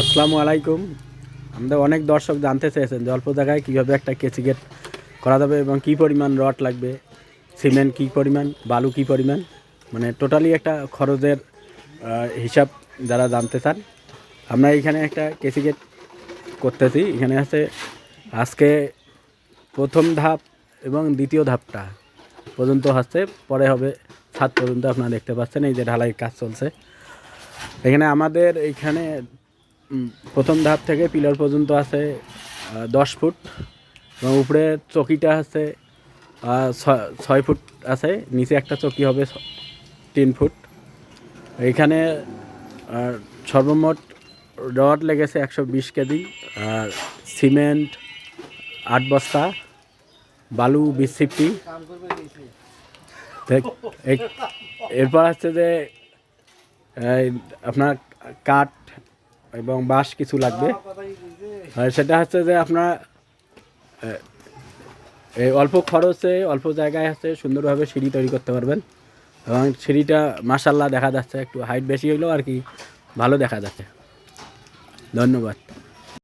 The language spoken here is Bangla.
আসসালামু আলাইকুম। আমাদের অনেক দর্শক জানতে চেয়েছেন যে অল্প জায়গায় কীভাবে একটা কেসি গেট করা যাবে এবং কী পরিমাণ রড লাগবে, সিমেন্ট কী পরিমাণ, বালু কী পরিমাণ, মানে টোটালি একটা খরচের হিসাব যারা জানতে চান। আমরা এইখানে একটা কেসি গেট করতেছি। এখানে আছে আজকে প্রথম ধাপ এবং দ্বিতীয় ধাপটা পর্যন্ত হচ্ছে, পরে হবে ছাদ পর্যন্ত। আপনারা দেখতে পাচ্ছেন এই যে ঢালাইয়ের কাজ চলছে। এখানে আমাদের এইখানে প্রথম ধাপ থেকে পিলার পর্যন্ত আছে 10 ফুট এবং উপরে চকিটা আছে 6 ফুট আছে, নিচে একটা চকি হবে 3 ফুট। এইখানে সর্বমোট রড লেগেছে 120 কেজি, আর সিমেন্ট 8 বস্তা, বালু 20 সিফটি। এরপর হচ্ছে যে আপনার কাঠ এবং বাঁশ কিছু লাগবে। সেটা হচ্ছে যে আপনার এই অল্প খরচে অল্প জায়গায় আছে সুন্দরভাবে সিঁড়ি তৈরি করতে পারবেন। এবং সিঁড়িটা মাশাআল্লাহ দেখা যাচ্ছে, একটু হাইট বেশি হইলেও আর কি ভালো দেখা যাচ্ছে। ধন্যবাদ।